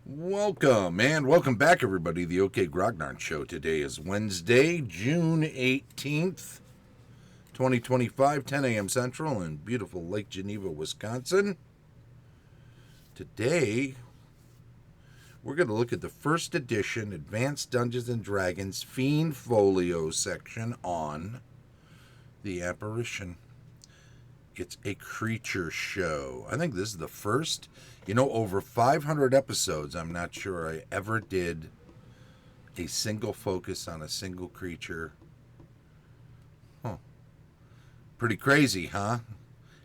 Welcome, and welcome back, everybody, to the OK Grognard Show. Today is Wednesday, June 18th, 2025, 10 a.m. Central in beautiful Lake Geneva, Wisconsin. Today, we're going to look at the first edition Advanced Dungeons & Dragons Fiend Folio section on the Apparition. It's a creature show. I think this is the first, over 500 episodes. I'm not sure I ever did a single focus on a single creature. Pretty crazy, huh?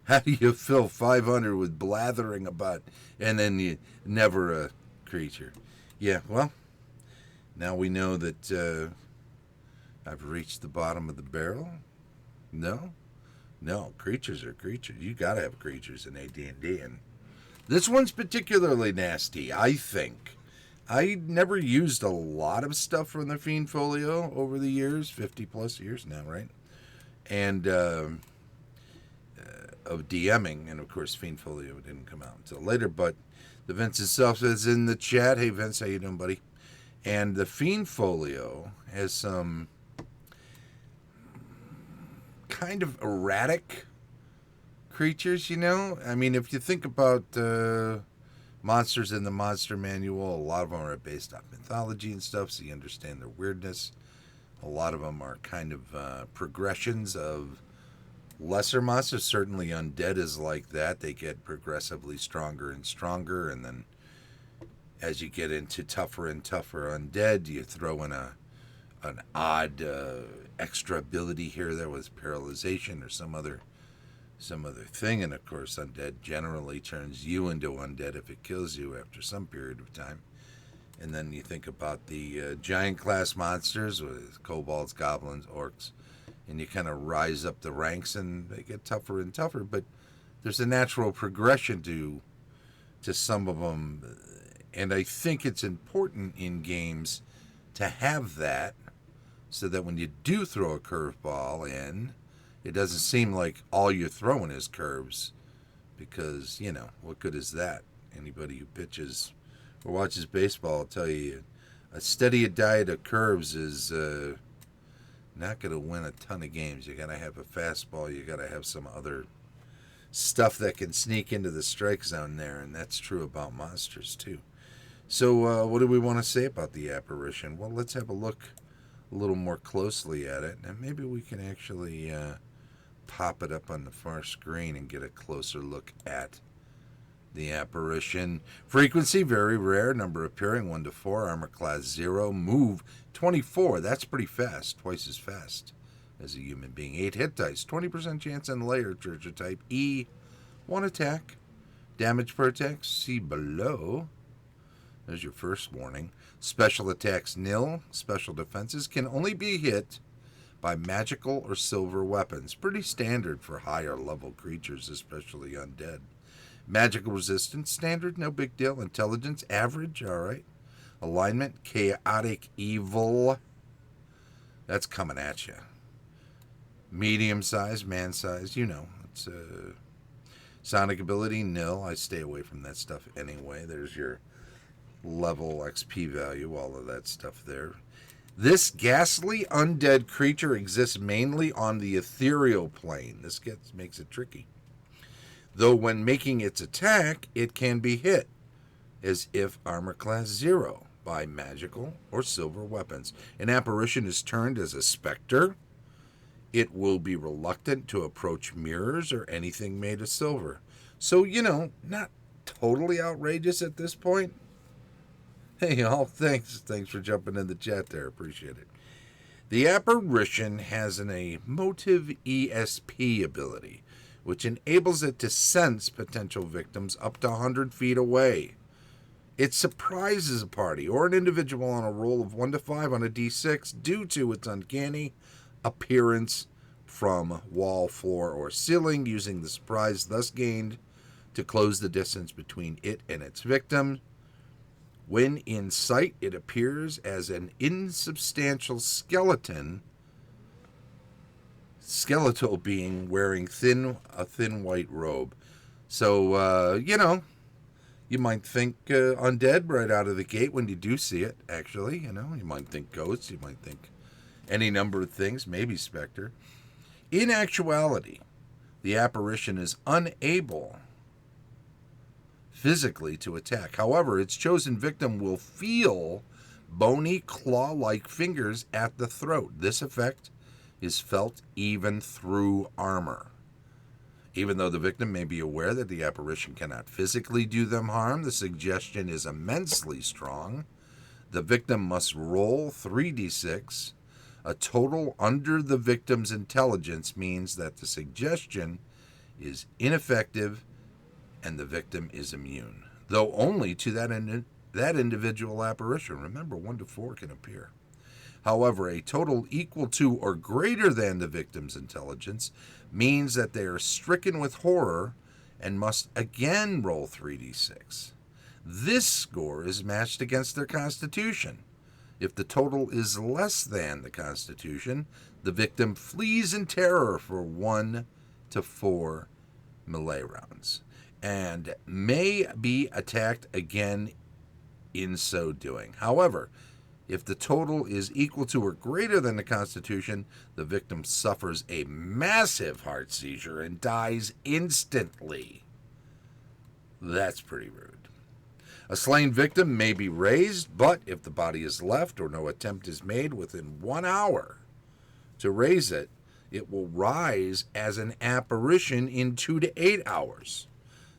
How do you fill 500 with blathering about and then you never a creature? Yeah, well, now we know that I've reached the bottom of the barrel. No, creatures are creatures. You got to have creatures in AD&D, and this one's particularly nasty, I think. I never used a lot of stuff from the Fiend Folio over the years, 50 plus years now, right? And of DMing, and of course Fiend Folio didn't come out until later, but the Vince itself is in the chat. Hey Vince, how you doing, buddy? And the Fiend Folio has some kind of erratic creatures, I mean, if you think about monsters in the Monster Manual, a lot of them are based off mythology and stuff, so you understand their weirdness. A lot of them are kind of progressions of lesser monsters. Certainly undead is like that. They get progressively stronger and stronger, and then as you get into tougher and tougher undead, you throw in an odd extra ability here that was paralyzation or some other thing. And of course undead generally turns you into undead if it kills you after some period of time. And then you think about the giant class monsters with kobolds, goblins, orcs, and you kind of rise up the ranks and they get tougher and tougher, but there's a natural progression to some of them. And I think it's important in games to have that, so that when you do throw a curveball in, it doesn't seem like all you're throwing is curves. Because, what good is that? Anybody who pitches or watches baseball will tell you a steady diet of curves is not going to win a ton of games. You got to have a fastball. You got to have some other stuff that can sneak into the strike zone there. And that's true about monsters, too. So what do we want to say about the Apparition? Well, let's have a look a little more closely at it, and maybe we can actually pop it up on the far screen and get a closer look at the Apparition. Frequency, very rare. Number appearing, 1 to 4. Armor class 0. Move, 24. That's pretty fast. Twice as fast as a human being. 8 hit dice. 20% chance on layer. Treasure type E. 1 attack. Damage per attack, see below. There's your first warning. Special attacks nil. Special defenses can only be hit by magical or silver weapons. Pretty standard for higher level creatures, especially undead. Magical resistance, standard, no big deal. Intelligence, average, alright. Alignment, chaotic evil. That's coming at you. Medium size, man size, it's sonic ability, nil. I stay away from that stuff anyway. There's your level, XP value, all of that stuff there. This ghastly undead creature exists mainly on the ethereal plane. This makes it tricky. Though when making its attack, it can be hit, as if armor class 0, by magical or silver weapons. An apparition is turned as a specter. It will be reluctant to approach mirrors or anything made of silver. So, not totally outrageous at this point. Hey, y'all, thanks for jumping in the chat there. Appreciate it. The Apparition has an emotive ESP ability, which enables it to sense potential victims up to 100 feet away. It surprises a party or an individual on a roll of 1 to 5 on a d6 due to its uncanny appearance from wall, floor, or ceiling, using the surprise thus gained to close the distance between it and its victim. When in sight, it appears as an insubstantial skeletal being wearing a thin white robe. So, You might think undead right out of the gate when you do see it, actually. You know, you might think ghosts, you might think any number of things, maybe specter. In actuality, the apparition is unable physically to attack. However, its chosen victim will feel bony claw-like fingers at the throat. This effect is felt even through armor. Even though the victim may be aware that the apparition cannot physically do them harm, the suggestion is immensely strong. The victim must roll 3d6. A total under the victim's intelligence means that the suggestion is ineffective and the victim is immune, though only to that individual apparition. Remember, 1 to 4 can appear. However, a total equal to or greater than the victim's intelligence means that they are stricken with horror and must again roll 3d6. This score is matched against their constitution. If the total is less than the constitution, the victim flees in terror for 1 to 4 melee rounds and may be attacked again in so doing. However, if the total is equal to or greater than the constitution, the victim suffers a massive heart seizure and dies instantly. That's pretty rude. A slain victim may be raised, but if the body is left or no attempt is made within 1 hour to raise it, it will rise as an apparition in 2 to 8 hours.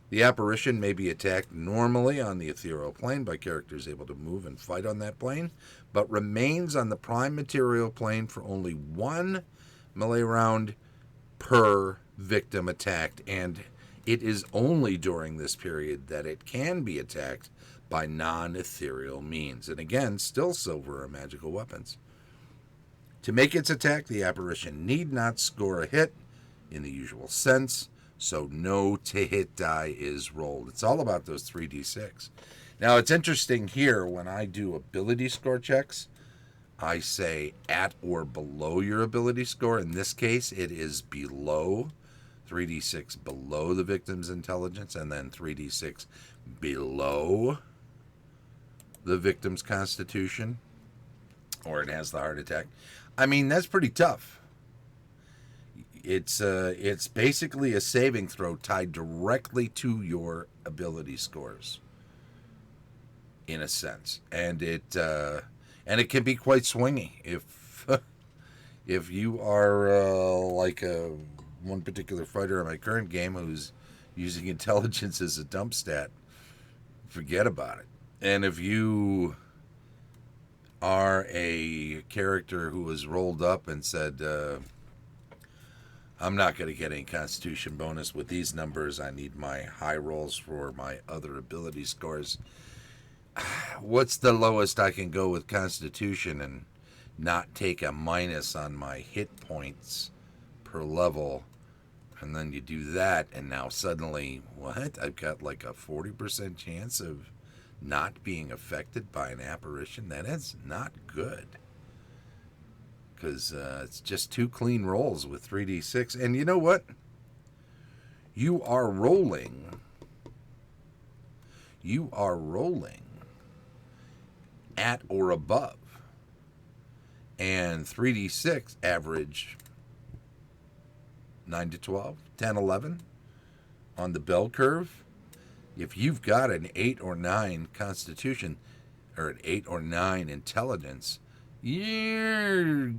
The apparition may be attacked normally on the ethereal plane by characters able to move and fight on that plane, but remains on the prime material plane for only 1 melee round per victim attacked, and it is only during this period that it can be attacked by non-ethereal means. And again, still silver or magical weapons. To make its attack, the apparition need not score a hit in the usual sense, so no to-hit die is rolled. It's all about those 3d6. Now, it's interesting here, when I do ability score checks, I say at or below your ability score. In this case, it is below, 3d6 below the victim's intelligence, and then 3d6 below the victim's constitution, or it has the heart attack. I mean, that's pretty tough. It's basically a saving throw tied directly to your ability scores, in a sense, and it can be quite swingy if you are like one particular fighter in my current game who's using intelligence as a dump stat. Forget about it. And if you are a character who was rolled up and said, I'm not going to get any constitution bonus with these numbers, I need my high rolls for my other ability scores, what's the lowest I can go with constitution and not take a minus on my hit points per level? And then you do that, and now suddenly, what? I've got like a 40% chance of not being affected by an apparition? That is not good. Because it's just 2 clean rolls with 3d6. And you know what? You are rolling at or above. And 3d6 average 9 to 12, 10, 11 on the bell curve. If you've got an 8 or 9 constitution, or an 8 or 9 intelligence, you're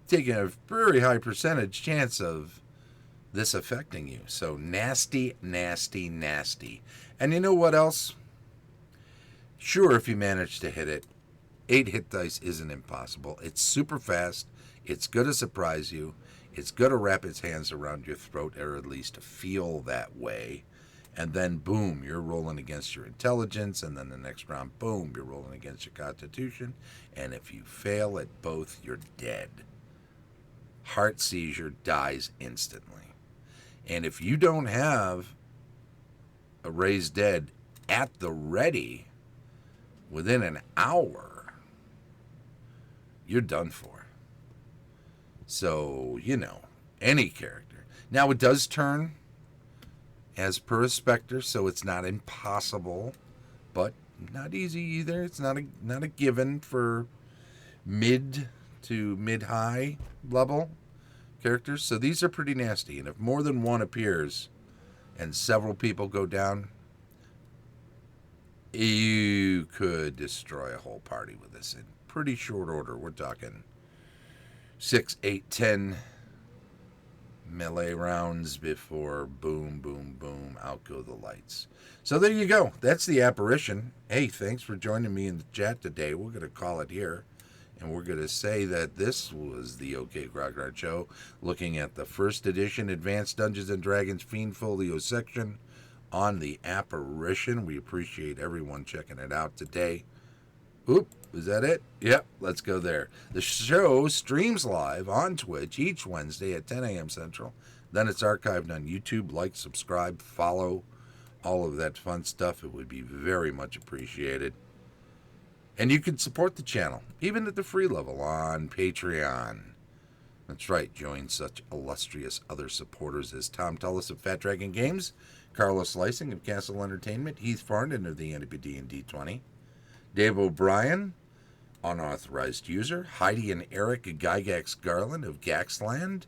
taking a very high percentage chance of this affecting you. So nasty, nasty, nasty. And you know what else? Sure, if you manage to hit it, 8 hit dice isn't impossible. It's super fast. It's going to surprise you. It's going to wrap its hands around your throat, or at least feel that way. And then, boom, you're rolling against your intelligence. And then the next round, boom, you're rolling against your constitution. And if you fail at both, you're dead. Heart seizure, dies instantly. And if you don't have a raised dead at the ready within an hour, you're done for. So, you know, any character. Now, it does turn as per a Spectre, so it's not impossible, but not easy either. It's not a given for mid to mid-high level characters. So these are pretty nasty, and if more than one appears and several people go down, you could destroy a whole party with this in pretty short order. We're talking 6, 8, 10 melee rounds before boom, boom, boom, out go the lights. So there you go. That's the apparition. Hey, thanks for joining me in the chat today. We're going to call it here. And we're going to say that this was the OK Grognard Show, looking at the first edition Advanced Dungeons & Dragons Fiend Folio section on the apparition. We appreciate everyone checking it out today. Oop, is that it? Yep, let's go there. The show streams live on Twitch each Wednesday at 10 a.m. Central. Then it's archived on YouTube. Like, subscribe, follow, all of that fun stuff. It would be very much appreciated. And you can support the channel, even at the free level, on Patreon. That's right, join such illustrious other supporters as Tom Tullis of Fat Dragon Games, Carlos Slicing of Castle Entertainment, Heath Farndon of the AD&D 20, Dave O'Brien, unauthorized user, Heidi and Eric Gygax Garland of Gaxland,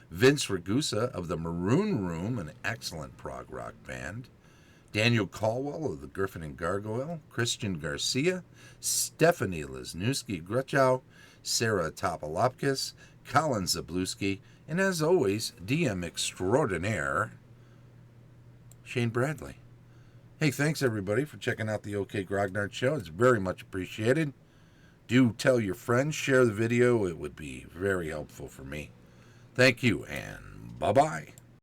Vince Ragusa of the Maroon Room, an excellent prog rock band, Daniel Caldwell of the Griffin and Gargoyle, Christian Garcia, Stephanie Lesniewski-Gruchow, Cera Toppilopkus, Colin Szablewski, and as always, DM extraordinaire, Shane Bradley. Hey, thanks everybody for checking out the OK Grognard Show. It's very much appreciated. Do tell your friends, share the video. It would be very helpful for me. Thank you, and bye-bye.